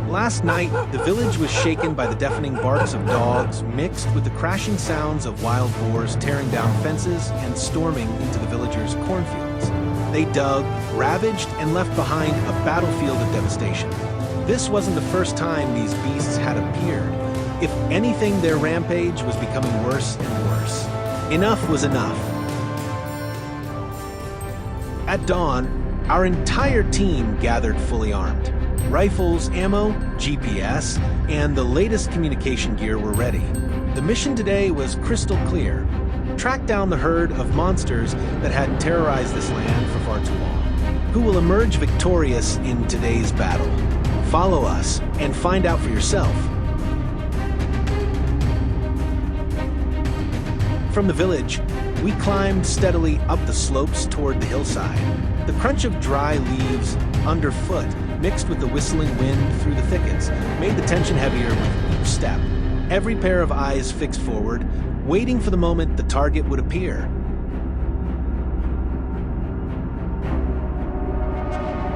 Last night, the village was shaken by the deafening barks of dogs mixed with the crashing sounds of wild boars tearing down fences and storming into the villagers' cornfields. They dug, ravaged, and left behind a battlefield of devastation. This wasn't the first time these beasts had appeared. If anything, their rampage was becoming worse and worse. Enough was enough. At dawn, our entire team gathered fully armed. Rifles, ammo, GPS, and the latest communication gear were ready. The mission today was crystal clear. Track down the herd of monsters that had terrorized this land for far too long. Who will emerge victorious in today's battle? Follow us and find out for yourself. From the village, we climbed steadily up the slopes toward the hillside. The crunch of dry leaves underfoot, mixed with the whistling wind through the thickets, made the tension heavier with each step. Every pair of eyes fixed forward, waiting for the moment the target would appear.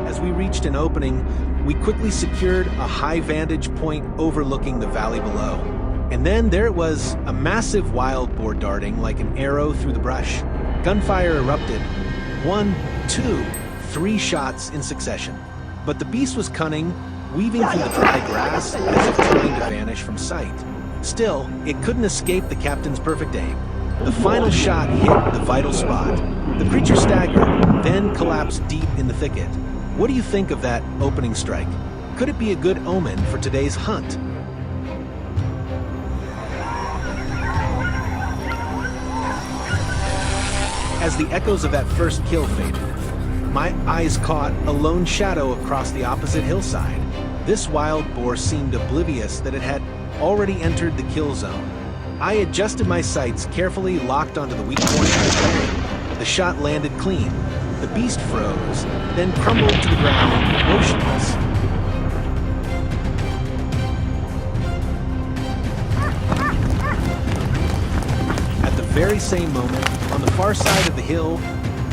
As we reached an opening, we quickly secured a high vantage point overlooking the valley below. And then there it was, a massive wild boar darting like an arrow through the brush. Gunfire erupted. 1, 2, 3 shots in succession. But the beast was cunning, weaving through the dry grass as if trying to vanish from sight. Still, it couldn't escape the captain's perfect aim. The final shot hit the vital spot. The creature staggered, then collapsed deep in the thicket. What do you think of that opening strike? Could it be a good omen for today's hunt? As the echoes of that first kill faded, my eyes caught a lone shadow across the opposite hillside. This wild boar seemed oblivious that it had already entered the kill zone. I adjusted my sights, carefully locked onto the weak point of the bang. The shot landed clean. The beast froze, then crumbled to the ground, motionless. At the very same moment, on the far side of the hill,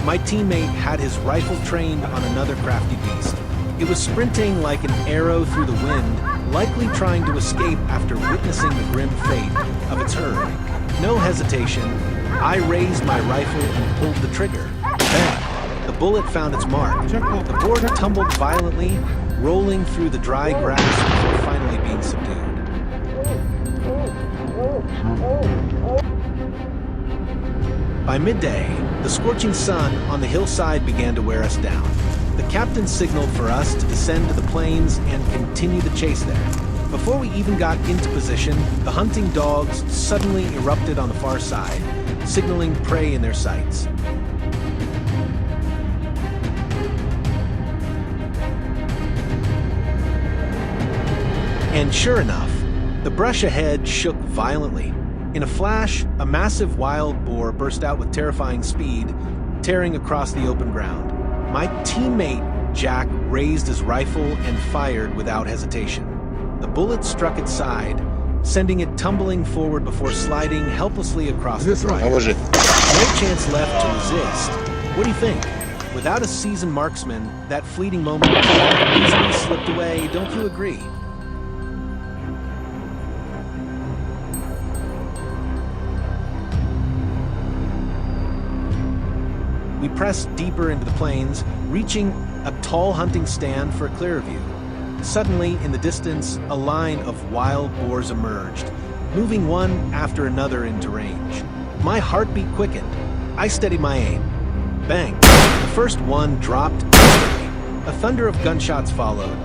my teammate had his rifle trained on another crafty beast. It was sprinting like an arrow through the wind, likely trying to escape after witnessing the grim fate of its herd. No hesitation, I raised my rifle and pulled the trigger. Bang! The bullet found its mark. The boar tumbled violently, rolling through the dry grass before finally being subdued. By midday, the scorching sun on the hillside began to wear us down. The captain signaled for us to descend to the plains and continue the chase there. Before we even got into position, the hunting dogs suddenly erupted on the far side, signaling prey in their sights. And sure enough, the brush ahead shook violently. In a flash, a massive wild boar burst out with terrifying speed, tearing across the open ground. My teammate, Jack, raised his rifle and fired without hesitation. The bullet struck its side, sending it tumbling forward before sliding helplessly across the ground. No chance left to resist. What do you think? Without a seasoned marksman, that fleeting moment easily slipped away, don't you agree? We pressed deeper into the plains, reaching a tall hunting stand for a clearer view. Suddenly, in the distance, a line of wild boars emerged, moving one after another into range. My heartbeat quickened. I steadied my aim. Bang! The first one dropped instantly. A thunder of gunshots followed.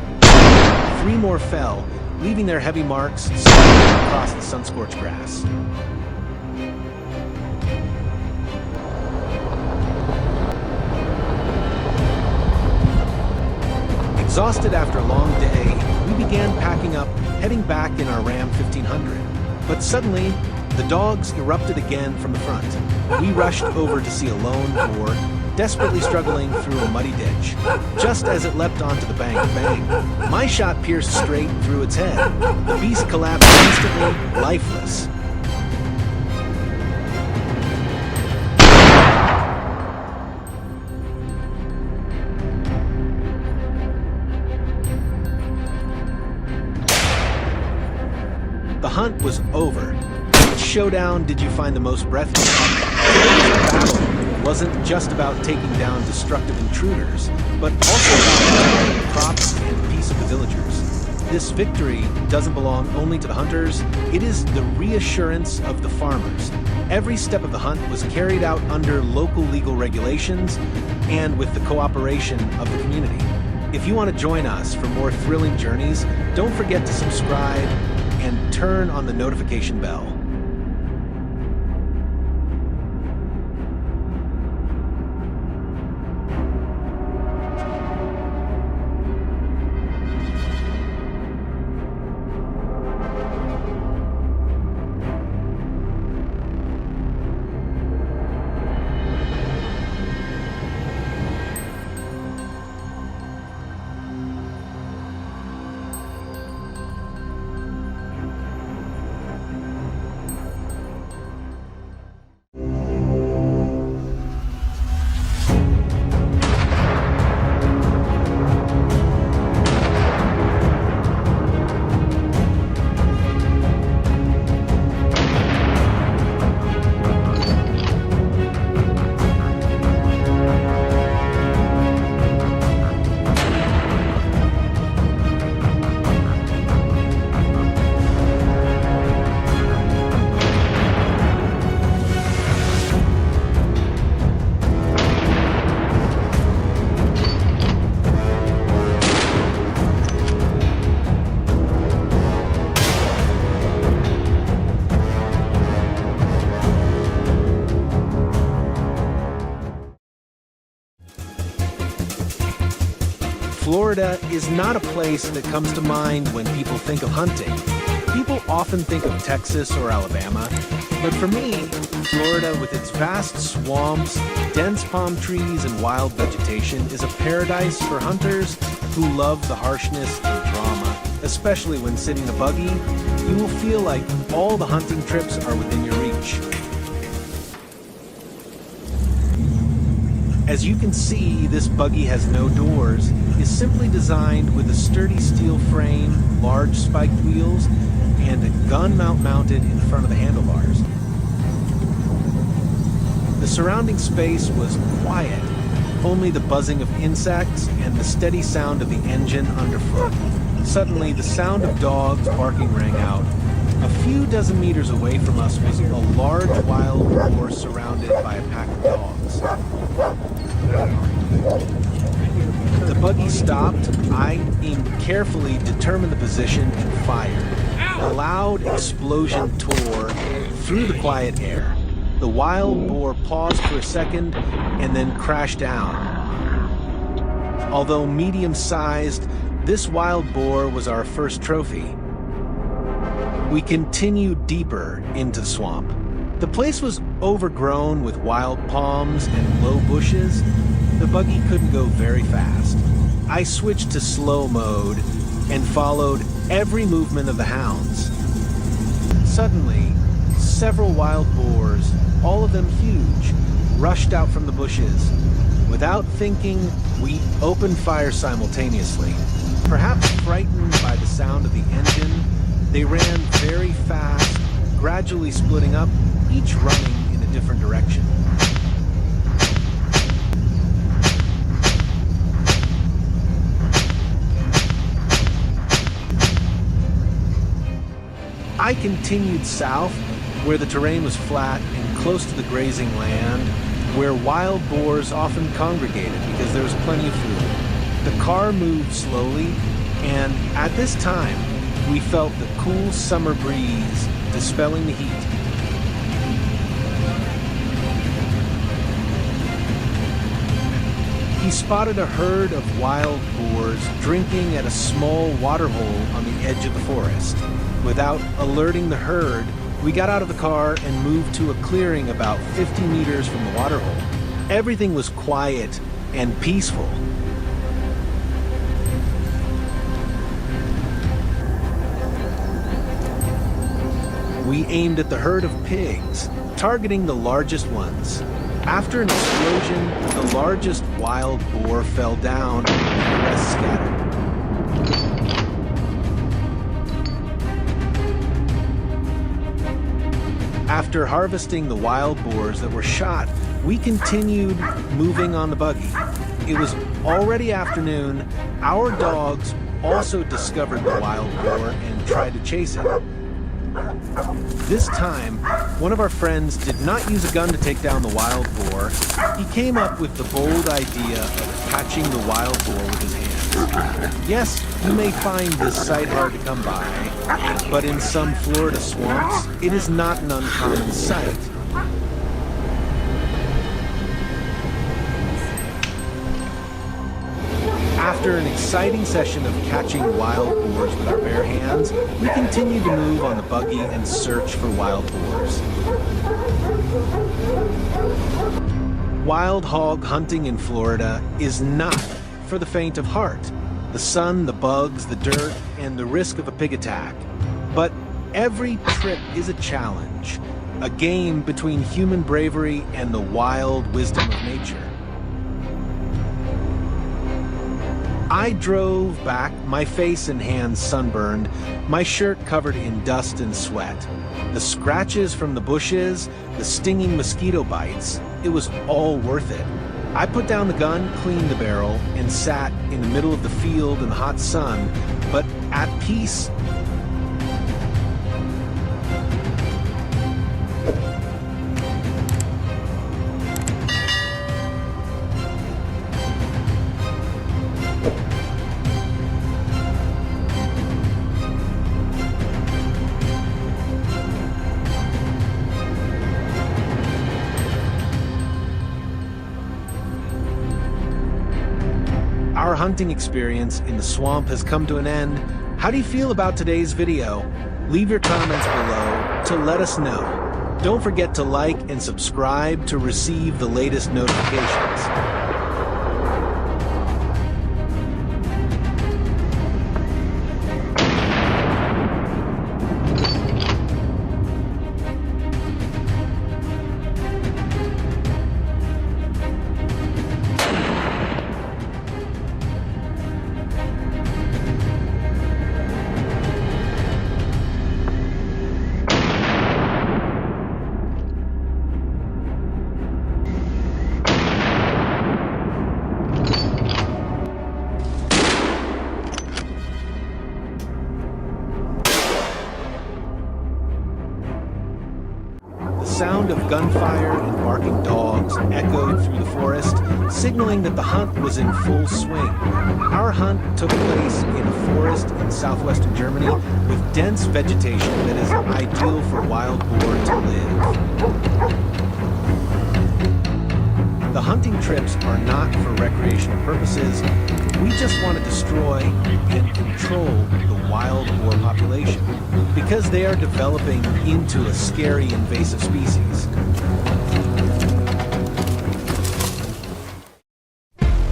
3 more fell, leaving their heavy marks scattered across the sun-scorched grass. Exhausted after a long day, we began packing up, heading back in our Ram 1500. But suddenly, the dogs erupted again from the front. We rushed over to see a lone boar, desperately struggling through a muddy ditch. Just as it leapt onto the bank, bang! My shot pierced straight through its head. The beast collapsed instantly, lifeless. The hunt was over. Which showdown did you find the most breathtaking? Today's battle wasn't just about taking down destructive intruders, but also about protecting the crops and peace of the villagers. This victory doesn't belong only to the hunters, it is the reassurance of the farmers. Every step of the hunt was carried out under local legal regulations and with the cooperation of the community. If you want to join us for more thrilling journeys, don't forget to subscribe and turn on the notification bell. Florida is not a place that comes to mind when people think of hunting. People often think of Texas or Alabama, but for me, Florida with its vast swamps, dense palm trees, and wild vegetation is a paradise for hunters who love the harshness and drama. Especially when sitting in a buggy, you will feel like all the hunting trips are within your reach. As you can see, this buggy has no doors, is simply designed with a sturdy steel frame, large spiked wheels, and a gun mount mounted in front of the handlebars. The surrounding space was quiet, only the buzzing of insects and the steady sound of the engine underfoot. Suddenly, the sound of dogs barking rang out. A few dozen meters away from us was a large wild boar surrounded by a pack of dogs. The buggy stopped. I aimed carefully, determined the position, and fired. A loud explosion tore through the quiet air. The wild boar paused for a second and then crashed down. Although medium-sized, this wild boar was our first trophy. We continued deeper into the swamp. The place was overgrown with wild palms and low bushes. The buggy couldn't go very fast. I switched to slow mode and followed every movement of the hounds. Suddenly, several wild boars, all of them huge, rushed out from the bushes. Without thinking, we opened fire simultaneously. Perhaps frightened by the sound of the engine, they ran very fast, gradually splitting up, each running in a different direction. I continued south, where the terrain was flat and close to the grazing land, where wild boars often congregated because there was plenty of food. The car moved slowly, and at this time, we felt the cool summer breeze dispelling the heat. He spotted a herd of wild boars drinking at a small water hole on the edge of the forest. Without alerting the herd, we got out of the car and moved to a clearing about 50 meters from the water hole. Everything was quiet and peaceful. We aimed at the herd of pigs, targeting the largest ones. After an explosion, the largest wild boar fell down and the rest scattered. After harvesting the wild boars that were shot, we continued moving on the buggy. It was already afternoon. Our dogs also discovered the wild boar and tried to chase it. This time, one of our friends did not use a gun to take down the wild boar. He came up with the bold idea of catching the wild boar with his hands. Yes, you may find this sight hard to come by, but in some Florida swamps, it is not an uncommon sight. After an exciting session of catching wild boars with our bare hands, we continued to move on the buggy and search for wild boars. Wild hog hunting in Florida is not for the faint of heart. The sun, the bugs, the dirt, and the risk of a pig attack. But every trip is a challenge, a game between human bravery and the wild wisdom of nature. I drove back, my face and hands sunburned, my shirt covered in dust and sweat. The scratches from the bushes, the stinging mosquito bites, it was all worth it. I put down the gun, cleaned the barrel, and sat in the middle of the field in the hot sun, but at peace. Our hunting experience in the swamp has come to an end. How do you feel about today's video? Leave your comments below to let us know. Don't forget to like and subscribe to receive the latest notifications. The sound of gunfire and barking dogs echoed through the forest, signaling that the hunt was in full swing. Our hunt took place in a forest in southwestern Germany with dense vegetation that is ideal for wild boar to live. The hunting trips are not for recreational purposes. We just want to destroy and control the wild boar population because they are developing into a scary invasive species.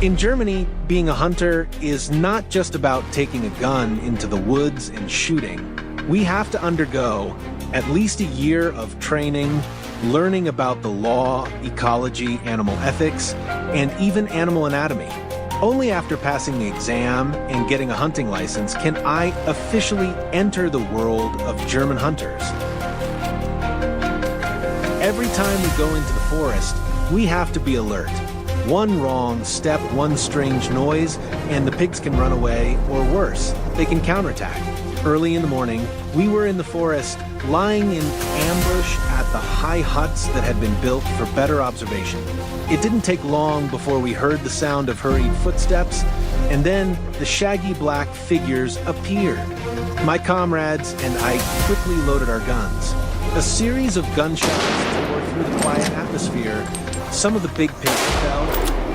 In Germany, being a hunter is not just about taking a gun into the woods and shooting. We have to undergo at least a year of training, learning about the law, ecology, animal ethics, and even animal anatomy. Only after passing the exam and getting a hunting license can I officially enter the world of German hunters. Every time we go into the forest, we have to be alert. One wrong step, one strange noise, and the pigs can run away, or worse, they can counterattack. Early in the morning, we were in the forest, lying in ambush at the high huts that had been built for better observation. It didn't take long before we heard the sound of hurried footsteps, and then the shaggy black figures appeared. My comrades and I quickly loaded our guns. A series of gunshots tore through the quiet atmosphere. Some of the big pigs fell,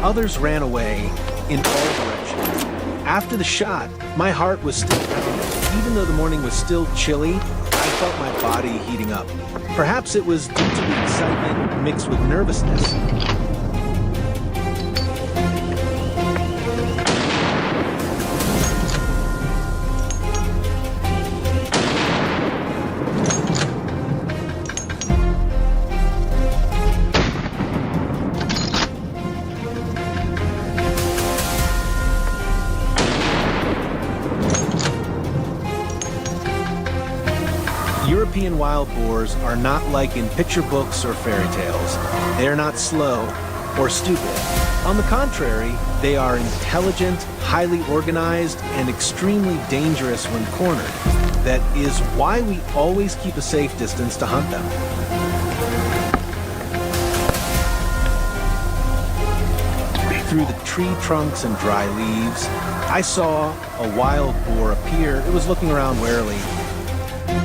others ran away in all directions. After the shot, my heart was still pounding. Even though the morning was still chilly, I felt my body heating up. Perhaps it was due to the excitement mixed with nervousness. European wild boars are not like in picture books or fairy tales. They are not slow or stupid. On the contrary, they are intelligent, highly organized, and extremely dangerous when cornered. That is why we always keep a safe distance to hunt them. Through the tree trunks and dry leaves, I saw a wild boar appear. It was looking around warily.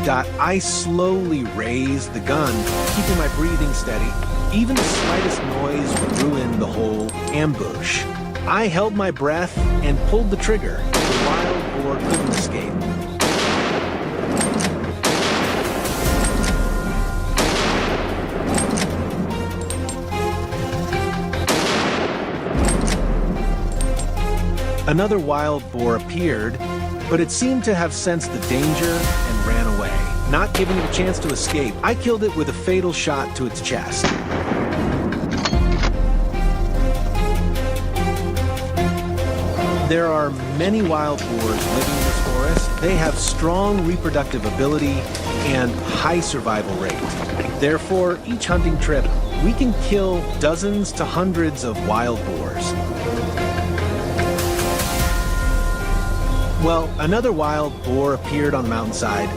I slowly raised the gun, keeping my breathing steady. Even the slightest noise would ruin the whole ambush. I held my breath and pulled the trigger. The wild boar couldn't escape. Another wild boar appeared, but it seemed to have sensed the danger and ran away, not giving it a chance to escape. I killed it with a fatal shot to its chest. There are many wild boars living in this forest. They have strong reproductive ability and high survival rate. Therefore, each hunting trip, we can kill dozens to hundreds of wild boars. Well, another wild boar appeared on the mountainside.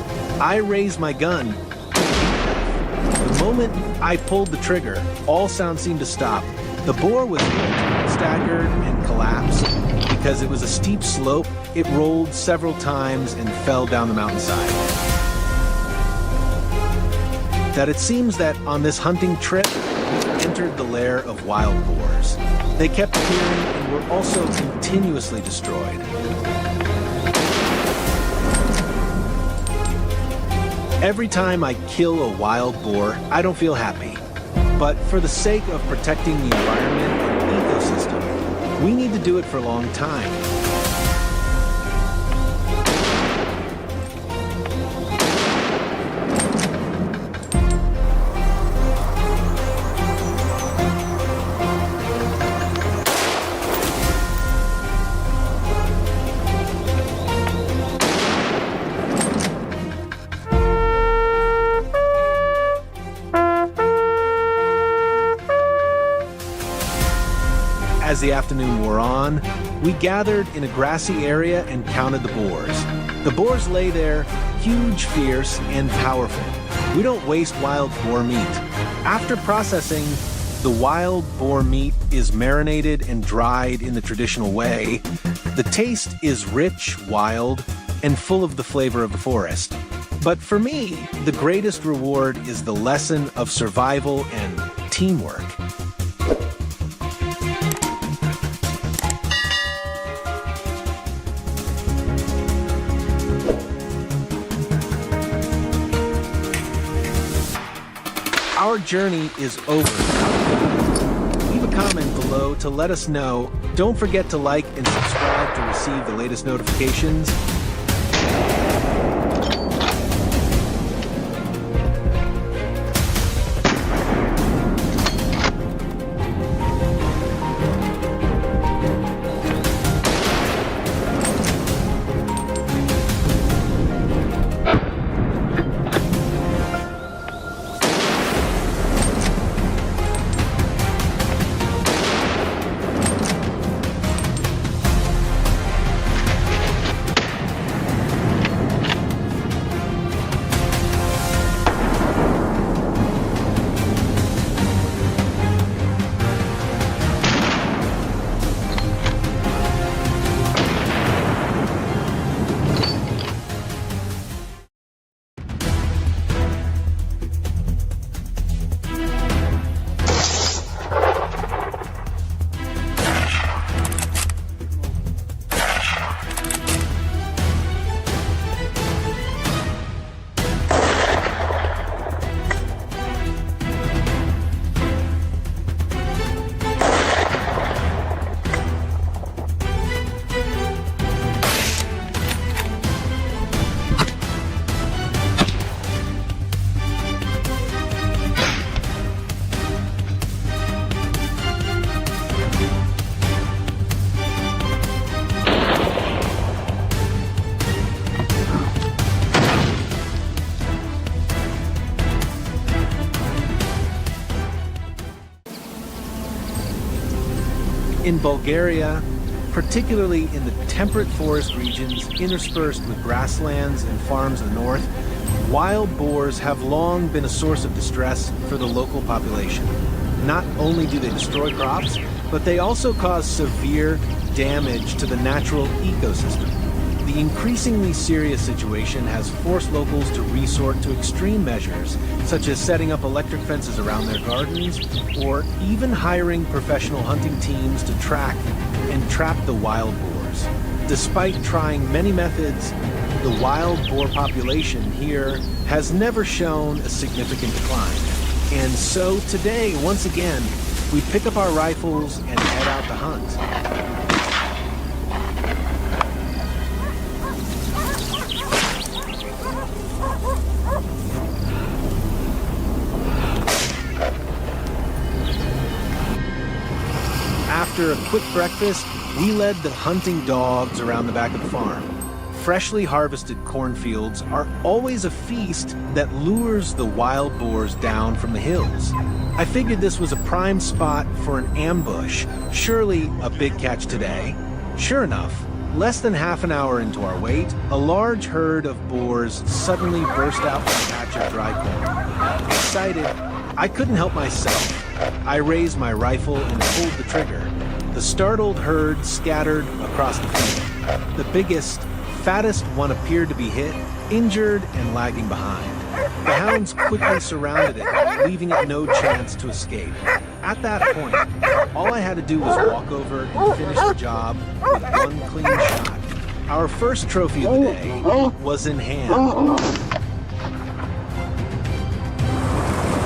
I raised my gun. The moment I pulled the trigger, all sound seemed to stop. The boar was staggered and collapsed. Because it was a steep slope, it rolled several times and fell down the mountainside. That it seems that on this hunting trip, we entered the lair of wild boars. They kept appearing and were also continuously destroyed. Every time I kill a wild boar, I don't feel happy. But for the sake of protecting the environment and ecosystem, we need to do it for a long time. As the afternoon wore on, we gathered in a grassy area and counted the boars. The boars lay there, huge, fierce, and powerful. We don't waste wild boar meat. After processing, the wild boar meat is marinated and dried in the traditional way. The taste is rich, wild, and full of the flavor of the forest. But for me, the greatest reward is the lesson of survival and teamwork. Our journey is over. Leave a comment below to let us know. Don't forget to like and subscribe to receive the latest notifications. In Bulgaria, particularly in the temperate forest regions interspersed with grasslands and farms in the north, wild boars have long been a source of distress for the local population. Not only do they destroy crops, but they also cause severe damage to the natural ecosystem. The increasingly serious situation has forced locals to resort to extreme measures, such as setting up electric fences around their gardens, or even hiring professional hunting teams to track and trap the wild boars. Despite trying many methods, the wild boar population here has never shown a significant decline. And so today, once again, we pick up our rifles and head out to hunt. After a quick breakfast, we led the hunting dogs around the back of the farm. Freshly harvested cornfields are always a feast that lures the wild boars down from the hills. I figured this was a prime spot for an ambush, surely a big catch today. Sure enough, less than half an hour into our wait, a large herd of boars suddenly burst out from a patch of dry corn. Excited, I couldn't help myself. I raised my rifle and pulled the trigger. The startled herd scattered across the field. The biggest, fattest one appeared to be hit, injured, and lagging behind. The hounds quickly surrounded it, leaving it no chance to escape. At that point, all I had to do was walk over and finish the job with one clean shot. Our first trophy of the day was in hand.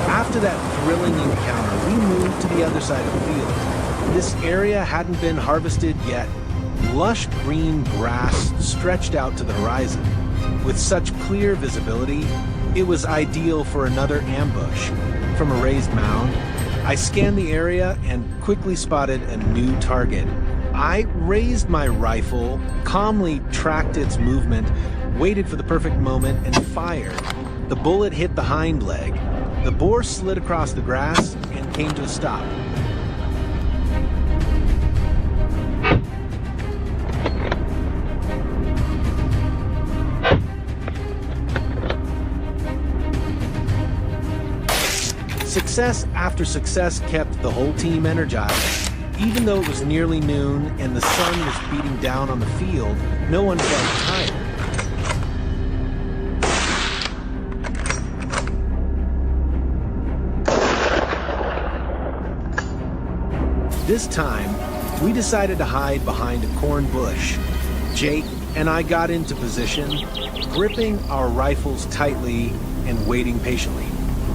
After that thrilling encounter, we moved to the other side of the field. This area hadn't been harvested yet. Lush green grass stretched out to the horizon. With such clear visibility, it was ideal for another ambush. From a raised mound, I scanned the area and quickly spotted a new target. I raised my rifle, calmly tracked its movement, waited for the perfect moment, and fired. The bullet hit the hind leg. The boar slid across the grass and came to a stop. Success after success kept the whole team energized. Even though it was nearly noon and the sun was beating down on the field, no one felt tired. This time, we decided to hide behind a corn bush. Jake and I got into position, gripping our rifles tightly and waiting patiently.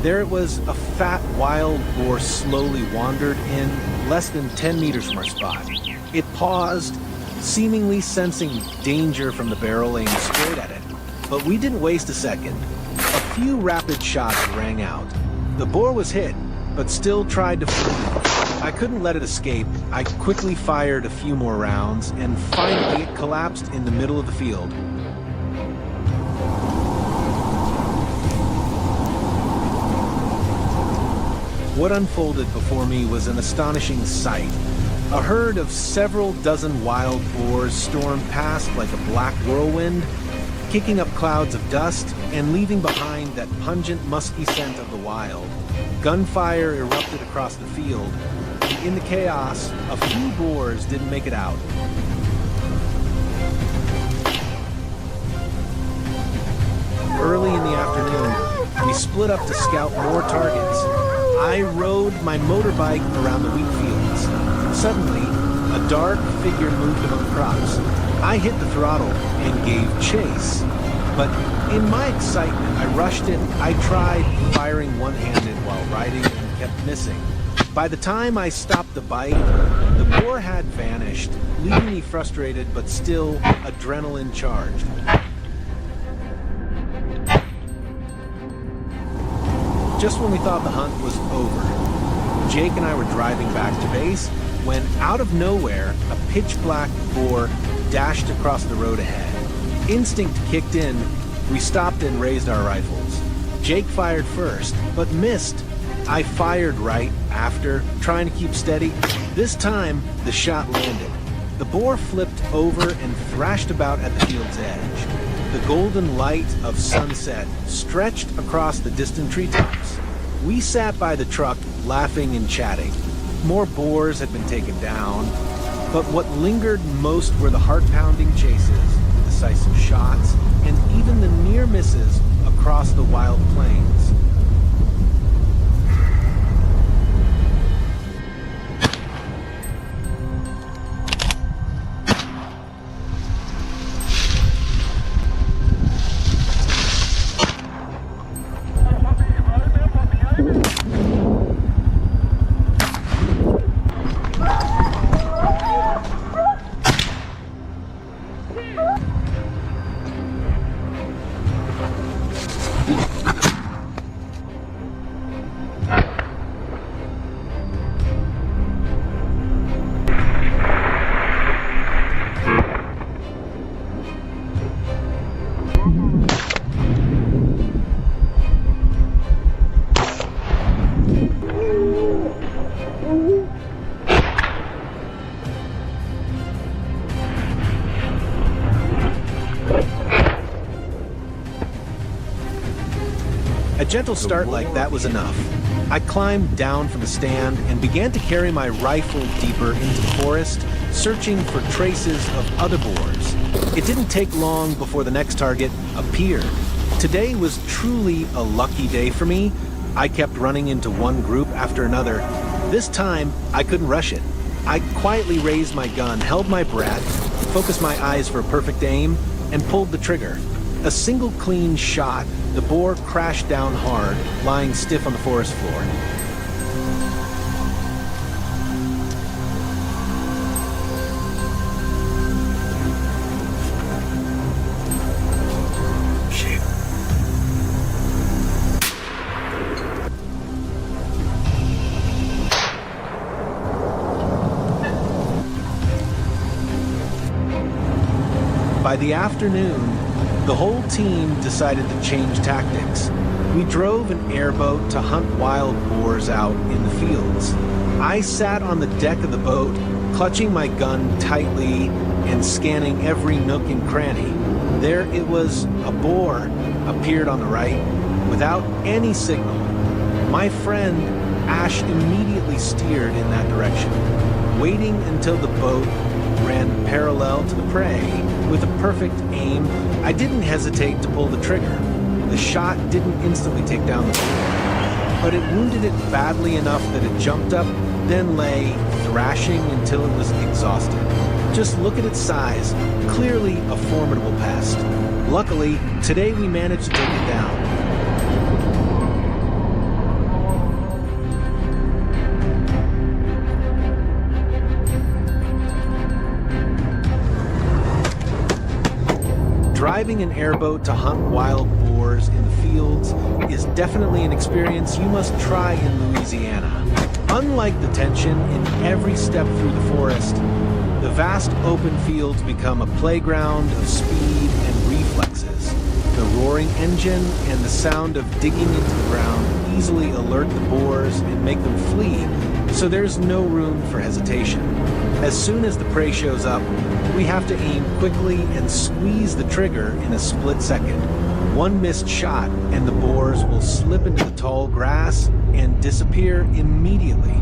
There it was, a fat wild boar slowly wandered in less than 10 meters from our spot. It paused, seemingly sensing danger from the barrel aimed straight at it. But we didn't waste a second. A few rapid shots rang out. The boar was hit, but still tried to flee. I couldn't let it escape. I quickly fired a few more rounds, and finally it collapsed in the middle of the field. What unfolded before me was an astonishing sight. A herd of several dozen wild boars stormed past like a black whirlwind, kicking up clouds of dust and leaving behind that pungent, musky scent of the wild. Gunfire erupted across the field, and in the chaos, a few boars didn't make it out. Early in the afternoon, we split up to scout more targets. I rode my motorbike around the wheat fields. Suddenly, a dark figure moved among crops. I hit the throttle and gave chase. But in my excitement, I rushed it. I tried firing one-handed while riding and kept missing. By the time I stopped the bike, the boar had vanished, leaving me frustrated but still adrenaline charged. Just when we thought the hunt was over, Jake and I were driving back to base when, out of nowhere, a pitch-black boar dashed across the road ahead. Instinct kicked in. We stopped and raised our rifles. Jake fired first, but missed. I fired right after, trying to keep steady. This time, the shot landed. The boar flipped over and thrashed about at the field's edge. The golden light of sunset stretched across the distant treetops. We sat by the truck, laughing and chatting. More boars had been taken down, but what lingered most were the heart-pounding chases, the decisive shots, and even the near misses across the wild plains. A gentle start like that was enough. I climbed down from the stand and began to carry my rifle deeper into the forest, searching for traces of other boars. It didn't take long before the next target appeared. Today was truly a lucky day for me. I kept running into one group after another. This time, I couldn't rush it. I quietly raised my gun, held my breath, focused my eyes for a perfect aim, and pulled the trigger. A single clean shot, the boar crashed down hard, lying stiff on the forest floor. By the afternoon, the whole team decided to change tactics. We drove an airboat to hunt wild boars out in the fields. I sat on the deck of the boat, clutching my gun tightly and scanning every nook and cranny. There it was, a boar appeared on the right without any signal. My friend Ash immediately steered in that direction, waiting until the boat ran parallel to the prey. With a perfect aim, I didn't hesitate to pull the trigger. The shot didn't instantly take down the boar, but it wounded it badly enough that it jumped up, then lay thrashing until it was exhausted. Just look at its size, clearly a formidable pest. Luckily, today we managed to take it down. Driving an airboat to hunt wild boars in the fields is definitely an experience you must try in Louisiana. Unlike the tension in every step through the forest, the vast open fields become a playground of speed and reflexes. The roaring engine and the sound of digging into the ground easily alert the boars and make them flee, so there's no room for hesitation. As soon as the prey shows up, we have to aim quickly and squeeze the trigger in a split second. One missed shot and the boars will slip into the tall grass and disappear immediately.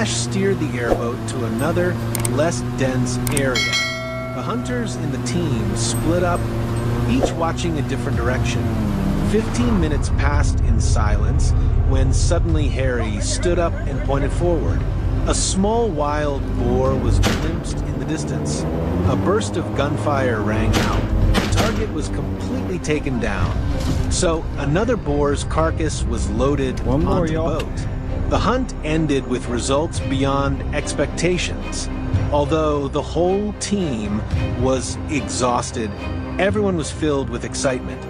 Steered the airboat to another, less dense area. The hunters in the team split up, each watching a different direction. 15 minutes passed in silence when suddenly Harry stood up and pointed forward. A small wild boar was glimpsed in the distance. A burst of gunfire rang out. The target was completely taken down. So another boar's carcass was loaded onto the boat. The hunt ended with results beyond expectations. Although the whole team was exhausted, everyone was filled with excitement.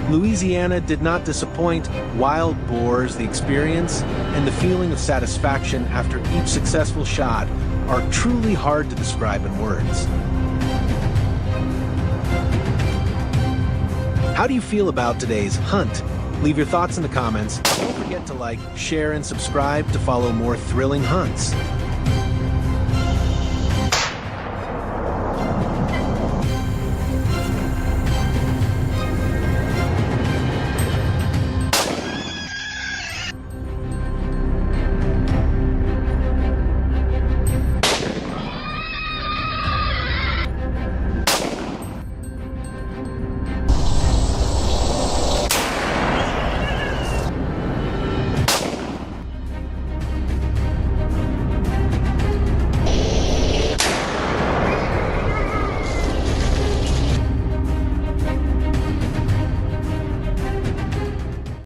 Louisiana did not disappoint. Wild boars, the experience, and the feeling of satisfaction after each successful shot are truly hard to describe in words. How do you feel about today's hunt? Leave your thoughts in the comments. Don't forget to like, share, and subscribe to follow more thrilling hunts.